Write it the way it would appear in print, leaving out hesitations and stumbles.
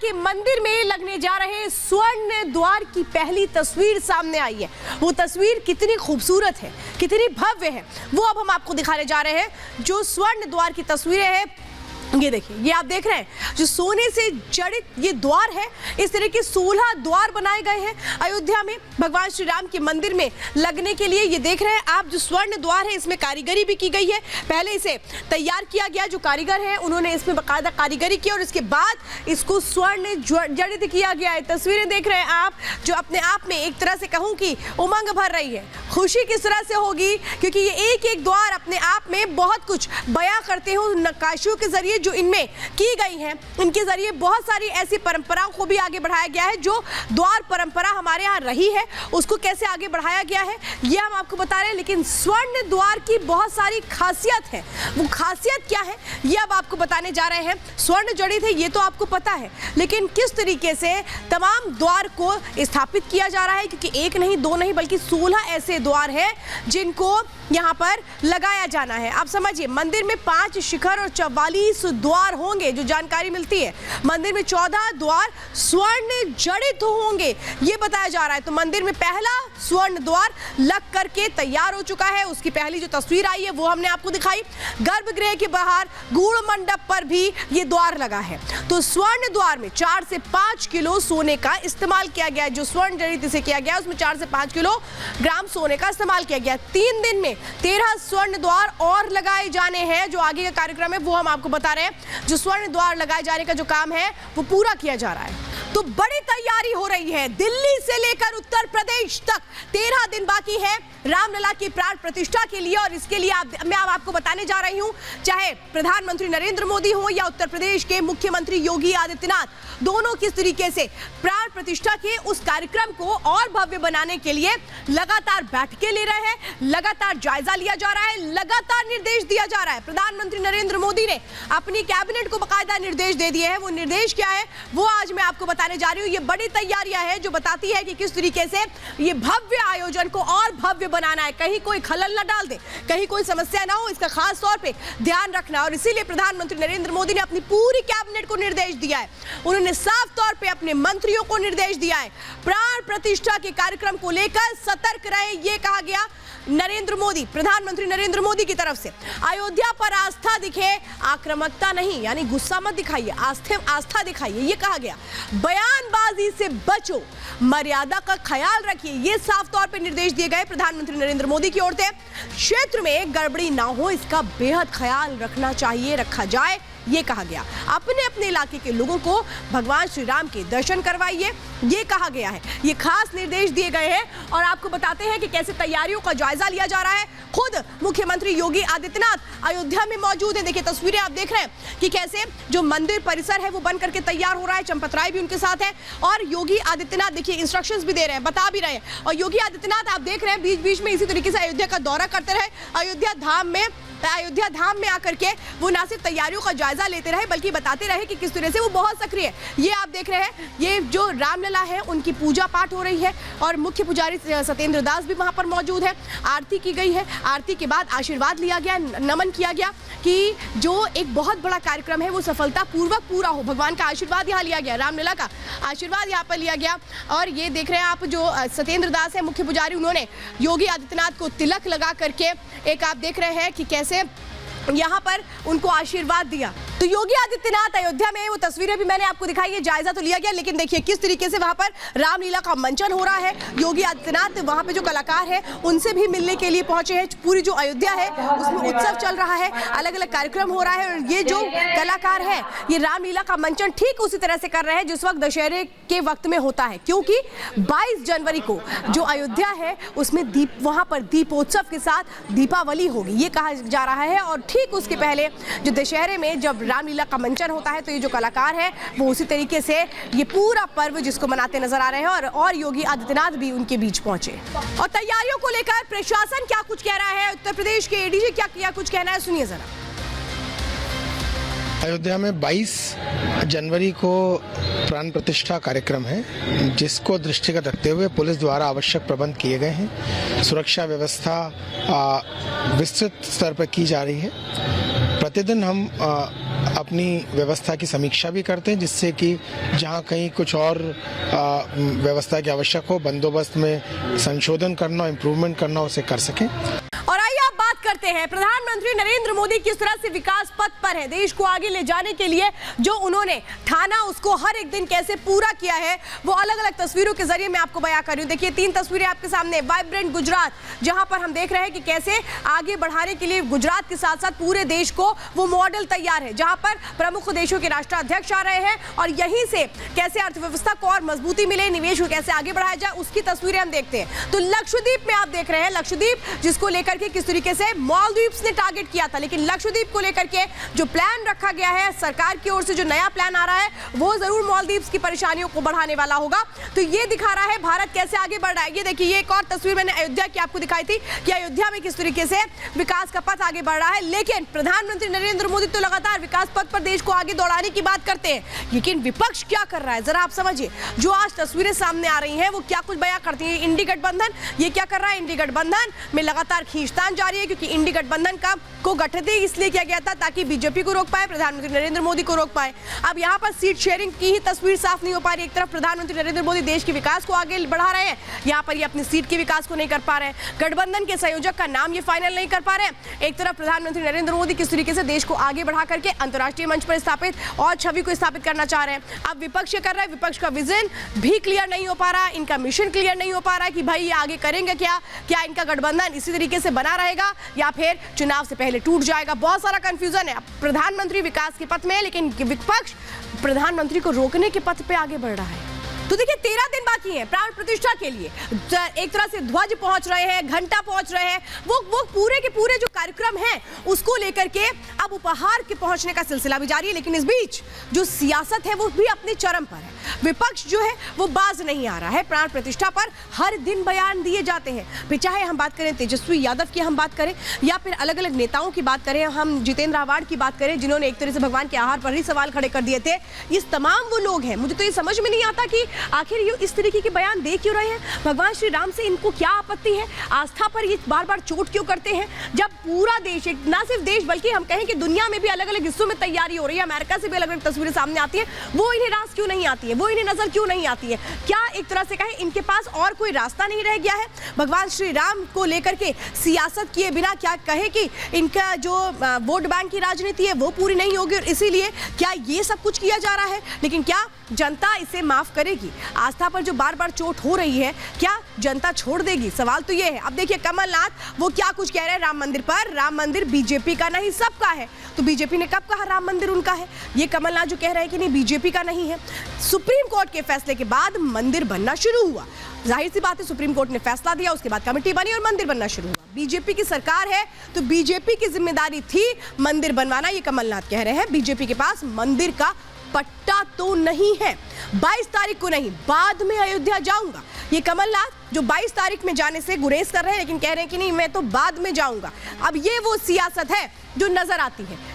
के मंदिर में लगने जा रहे स्वर्ण द्वार की पहली तस्वीर सामने आई है। वो तस्वीर कितनी खूबसूरत है, कितनी भव्य है, वो अब हम आपको दिखाने जा रहे हैं। जो स्वर्ण द्वार की तस्वीरें हैं, ये देखिए, ये आप देख रहे हैं जो सोने से जड़ित ये द्वार है। इस तरह के 16 द्वार बनाए गए हैं अयोध्या में भगवान श्री राम के मंदिर में लगने के लिए। ये देख रहे हैं आप जो स्वर्ण द्वार है, इसमें कारीगरी भी की गई है। पहले इसे तैयार किया गया, जो कारीगर है उन्होंने इसमें बाकायदा कारीगरी की और उसके बाद इसको स्वर्ण जड़ित किया गया है। तस्वीरें देख रहे हैं आप, जो अपने आप में एक तरह से कहूँ कि उमंग भर रही है। खुशी किस तरह से होगी, क्योंकि ये एक एक द्वार अपने आप में बहुत कुछ बयां करते हो। नक्काशियों के जरिए जो इनमें की गई हैं, इनके जरिए बहुत सारी ऐसी परंपराओं को भी आगे बढ़ाया गया है। जो द्वार परंपरा हमारे यहाँ रही है, उसको कैसे आगे बढ़ाया गया है, ये हम आपको बता रहे हैं। लेकिन स्वर्ण द्वार की बहुत सारी खासियत है। वो खासियत क्या है, ये अब आपको बताने जा रहे हैं। स्वर्ण जड़ित है, ये तो आपको पता है, लेकिन किस तरीके से तमाम द्वार को स्थापित किया जा रहा है, क्योंकि एक नहीं, दो नहीं, बल्कि 16 ऐसे द्वार हैं जिनको यहाँ पर लगाया जाना है। आप समझिए, मंदिर में 5 शिखर और 44 द्वार होंगे। जो जानकारी मिलती है, मंदिर में 14 द्वार स्वर्ण जड़ित होंगे, ये बताया जा रहा है। तो मंदिर में पहला स्वर्ण द्वार लग करके तैयार हो चुका है। उसकी पहली जो तस्वीर आई है वो हमने आपको दिखाई। गर्भगृह के बाहर गूढ़ मंडप पर भी ये द्वार लगा है। तो स्वर्ण द्वार में 4 से 5 किलो सोने का इस्तेमाल किया गया है। जो स्वर्ण जड़ित से किया गया उसमें 4 से 5 किलोग्राम सोने का इस्तेमाल किया गया। 3 दिन में 13 स्वर्ण द्वार और लगाए जाने हैं। जो आगे का कार्यक्रम है वो हम आपको बता रहे हैं। जो स्वर्ण द्वार लगाए जाने का जो काम है वो पूरा किया जा रहा है। तो बड़ी तैयारी हो रही है। दिल्ली से लेकर उत्तर प्रदेश तक 13 दिन बाकी है रामलला की प्राण प्रतिष्ठा के लिए। और इसके लिए मैं आपको बताने जा रही हूं, चाहे प्रधानमंत्री नरेंद्र मोदी हो या उत्तर प्रदेश के मुख्यमंत्री योगी आदित्यनाथ, दोनों किस तरीके से प्राण प्रतिष्ठा के उस कार्यक्रम को और भव्य बनाने के लिए लगातार बैठकें ले रहे हैं, लगातार जायजा लिया जा रहा है, लगातार निर्देश दिया जा रहा है। प्रधानमंत्री नरेंद्र मोदी ने अपनी कैबिनेट को बाकायदा निर्देश दे दिए हैं। वो निर्देश क्या है वो आज मैं आपको बताने जा रही हूँ। ये बड़ी तैयारियां हैं जो बताती है कि किस तरीके से ये भव्य आयोजन को और भव्य बनाना है। कहीं कोई खलल ना डाल दे, कहीं कोई समस्या ना हो, इसका खास तौर पे ध्यान रखना। और इसीलिए प्रधानमंत्री नरेंद्र मोदी ने अपनी पूरी कैबिनेट को निर्देश दिया है। उन्होंने साफ तौर पे अपने मंत्रियों को निर्देश दिया है, प्राण प्रतिष्ठा के कार्यक्रम को लेकर सतर्क रहे, ये कहा गया नरेंद्र मोदी, प्रधानमंत्री नरेंद्र मोदी की तरफ से। अयोध्या पर आस्था दिखे, आक्रामकता नहीं, यानी गुस्सा मत दिखाइए, आस्था दिखाइए, ये कहा गया। बयानबाजी से बचो, मर्यादा का ख्याल रखिए, ये साफ तौर पे निर्देश दिए गए प्रधानमंत्री नरेंद्र मोदी की ओर से। क्षेत्र में गड़बड़ी ना हो, इसका बेहद ख्याल रखना चाहिए, रखा जाए, ये कहा गया। अपने अपने इलाके के लोगों को भगवान श्री राम के दर्शन करवाइए, ये कहा गया है। ये खास निर्देश दिए गए हैं और आपको बताते हैं कि कैसे तैयारियों का जायजा लिया जा रहा है। खुद मुख्यमंत्री योगी आदित्यनाथ अयोध्या में मौजूद हैं। देखिए तस्वीरें आप देख रहे हैं कि कैसे जो मंदिर परिसर है वो बन करके तैयार हो रहा है। चंपत राय भी उनके साथ है और योगी आदित्यनाथ देखिए इंस्ट्रक्शंस भी दे रहे हैं, बता भी रहे हैं। और योगी आदित्यनाथ आप देख रहे हैं बीच बीच में इसी तरीके से अयोध्या का दौरा करते रहे। अयोध्या धाम में आकर के वो ना सिर्फ तैयारियों का जायजा लेते रहे बल्कि बताते रहे कि किस तरह से वो बहुत सक्रिय है। ये आप देख रहे हैं, ये जो रामलला है उनकी पूजा पाठ हो रही है और मुख्य पुजारी सत्येंद्र दास भी वहां पर मौजूद है। आरती की गई है, आरती के बाद आशीर्वाद लिया गया, नमन किया गया कि जो एक बहुत बड़ा कार्यक्रम है वो सफलतापूर्वक पूरा हो। भगवान का आशीर्वाद यहाँ लिया गया, रामलला का आशीर्वाद यहाँ पर लिया गया। और ये देख रहे हैं आप जो सत्येंद्र दास है मुख्य पुजारी, उन्होंने योगी आदित्यनाथ को तिलक लगा करके एक आप देख रहे हैं कि कैसे यहाँ पर उनको आशीर्वाद दिया। तो योगी आदित्यनाथ अयोध्या में, वो तस्वीरें भी मैंने आपको दिखाई है, जायजा तो लिया गया, लेकिन देखिए किस तरीके से वहां पर रामलीला का मंचन हो रहा है। योगी आदित्यनाथ वहां पे जो कलाकार है उनसे भी मिलने के लिए पहुंचे हैं। पूरी जो अयोध्या है उसमें उत्सव चल रहा है, अलग अलग कार्यक्रम हो रहा है और ये जो कलाकार है ये रामलीला का मंचन ठीक उसी तरह से कर रहे हैं जिस वक्त दशहरे के वक्त में होता है, क्योंकि 22 जनवरी को जो अयोध्या है उसमें वहां पर दीपोत्सव के साथ दीपावली होगी, ये कहा जा रहा है। और ठीक उसके पहले जो दशहरे में जब रामलीला का मंचन होता है तो ये जो कलाकार है वो उसी तरीके से ये पूरा पर्व जिसको मनाते नजर आ रहे हैं। और योगी आदित्यनाथ भी उनके बीच पहुंचे। और तैयारियों को लेकर प्रशासन क्या कुछ कह रहा है, उत्तर प्रदेश के एडीजी क्या कुछ कहना है, सुनिए जरा। अयोध्या में 22 जनवरी को प्राण प्रतिष्ठा कार्यक्रम है, जिसको दृष्टिगत रखते हुए पुलिस द्वारा आवश्यक प्रबंध किए गए हैं। सुरक्षा व्यवस्था विस्तृत स्तर पर की जा रही है। प्रतिदिन हम अपनी व्यवस्था की समीक्षा भी करते हैं, जिससे कि जहां कहीं कुछ और व्यवस्था की आवश्यक हो, बंदोबस्त में संशोधन करना, इम्प्रूवमेंट करना, उसे कर सकें। और आइए आप बात करते हैं प्रधानमंत्री नरेंद्र मोदी किस तरह से विकास पथ पर है। देश को आगे ले जाने के लिए जो उन्होंने ठाना, उसको हर एक दिन कैसे पूरा किया है, वो अलग अलग तस्वीरों के जरिए मैं आपको बयां कर रही हूं। देखिए 3 तस्वीरें आपके सामने। वाइब्रेंट गुजरात, जहां पर हम देख रहे हैं कि कैसे आगे बढ़ाने के लिए गुजरात के साथ साथ पूरे देश को वो मॉडल तैयार है, जहां पर प्रमुख देशों के राष्ट्राध्यक्ष आ रहे हैं और यहीं से कैसे अर्थव्यवस्था को और मजबूती मिले, निवेश को कैसे आगे बढ़ाया जाए, उसकी तस्वीरें हम देखते हैं। तो लक्षद्वीप में आप देख रहे हैं, लक्षद्वीप जिसको लेकर के किस तरीके से मालदीव्स ने टारगेट किया था, लेकिन लक्षद्वीप को लेकर के जो प्लान रखा गया है सरकार की ओर से, जो नया प्लान आ रहा है, वो जरूर मालदीव्स की परेशानियों को बढ़ाने वाला होगा। तो ये दिखा रहा है भारत कैसे आगे बढ़ रहा है। ये देखिए, ये एक और तस्वीर मैंने अयोध्या की आपको दिखाई थी कि अयोध्या में किस तरीके से विकास का पथ आगे बढ़ रहा है। लेकिन प्रधानमंत्री नरेंद्र मोदी तो लगातार विकास पथ पर देश को आगे दौड़ाने की बात करते हैं, लेकिन विपक्ष क्या कर रहा है जरा आप समझिए। जो आज तस्वीरें सामने आ रही हैं वो क्या कुछ बयां करती है। इंडी गठबंधन ये क्या कर रहा है, इंडी गठबंधन में लगातार खींचतान जारी है, क्योंकि इंडी गठबंधन को गठित इसलिए किया गया था ताकि बीजेपी को रोक पाए, प्रधानमंत्री नरेंद्र मोदी को रोक पाए। अब यहाँ पर सीट शेयरिंग की ही तस्वीर साफ नहीं हो पा रही। एक तरफ प्रधानमंत्री नरेंद्र मोदी देश के विकास को आगे बढ़ा रहे हैं, यहाँ पर ये अपनी सीट के विकास को नहीं कर पा रहे हैं, गठबंधन के संयोजक का नाम ये फाइनल नहीं कर पा रहे हैं। एक तरफ प्रधानमंत्री नरेंद्र मोदी किस तरीके से देश को आगे बढ़ा करके अंतर्राष्ट्रीय मंच पर स्थापित और छवि को स्थापित करना चाह रहे हैं। अब विपक्ष ये कर रहा है, विपक्ष का विजन भी क्लियर नहीं हो पा रहा, इनका मिशन क्लियर नहीं हो पा रहा है कि भाई ये आगे करेंगे क्या इनका गठबंधन इसी तरीके से बना रहेगा या फिर चुनाव से पहले टूट जाएगा। बहुत सारा कंफ्यूजन है। प्रधानमंत्री विकास के पथ में है, लेकिन विपक्ष प्रधानमंत्री को रोकने के पथ पे आगे बढ़ रहा है। तो देखिए 13 दिन बाकी हैं प्राण प्रतिष्ठा के लिए। एक तरह से ध्वज पहुंच रहे हैं, घंटा पहुंच रहे हैं, वो पूरे के पूरे जो कार्यक्रम हैं उसको लेकर के अब उपहार के पहुंचने का सिलसिला भी जारी है। लेकिन इस बीच जो सियासत है वो भी अपने चरम पर है। विपक्ष जो है वो बाज नहीं आ रहा है। प्राण प्रतिष्ठा पर हर दिन बयान दिए जाते हैं, फिर चाहे हम बात करें तेजस्वी यादव की, हम बात करें या फिर अलग अलग नेताओं की बात करें, हम जितेंद्र आव्हाड की बात करें, जिन्होंने एक तरह से भगवान के आहार पर ही सवाल खड़े कर दिए थे। ये तमाम वो लोग हैं, मुझे तो ये समझ में नहीं आता कि आखिर ये इस तरीके के बयान दे क्यों रहे हैं। भगवान श्री राम से इनको क्या आपत्ति है, आस्था पर ये बार बार चोट क्यों करते हैं, जब पूरा देश, ना सिर्फ देश बल्कि हम कहें कि दुनिया में भी अलग अलग हिस्सों में तैयारी हो रही है, अमेरिका से भी अलग अलग तस्वीरें सामने आती है, वो इन्हें रास क्यों नहीं आती है, वो इन्हें नजर क्यों नहीं आती है। क्या एक तरह से कहें इनके पास और कोई रास्ता नहीं रह गया है भगवान श्री राम को लेकर के सियासत किए बिना? क्या कहें कि इनका जो वोट बैंक की राजनीति है वो पूरी नहीं होगी और इसीलिए क्या ये सब कुछ किया जा रहा है? लेकिन क्या जनता इसे माफ करेगी? आस्था पर जो बार बार चोट हो रही है, क्या जनता छोड़ देगी? सवाल तो ये है। अब देखिए कमलनाथ वो क्या कुछ कह रहे हैं राम मंदिर पर। राम मंदिर बीजेपी का नहीं सबका है। तो बीजेपी ने कब कहा राम मंदिर उनका है? ये कमलनाथ जो कह रहे हैं कि नहीं बीजेपी का नहीं है। सुप्रीम कोर्ट के फैसले के बाद मंदिर बनना शुरू हुआ। जाहिर सी बात है, सुप्रीम कोर्ट ने फैसला दिया, उसके बाद कमेटी बनी और मंदिर बनना शुरू हुआ। बीजेपी की सरकार है तो बीजेपी की जिम्मेदारी थी मंदिर बनवाना, ये कमलनाथ कह रहे हैं। बीजेपी के पास मंदिर का पट्टा तो नहीं है। 22 तारीख को नहीं, बाद में अयोध्या जाऊंगा, ये कमलनाथ जो 22 तारीख में जाने से गुरेज कर रहे हैं, लेकिन कह रहे हैं कि नहीं मैं तो बाद में जाऊंगा। अब ये वो सियासत है जो नजर आती है।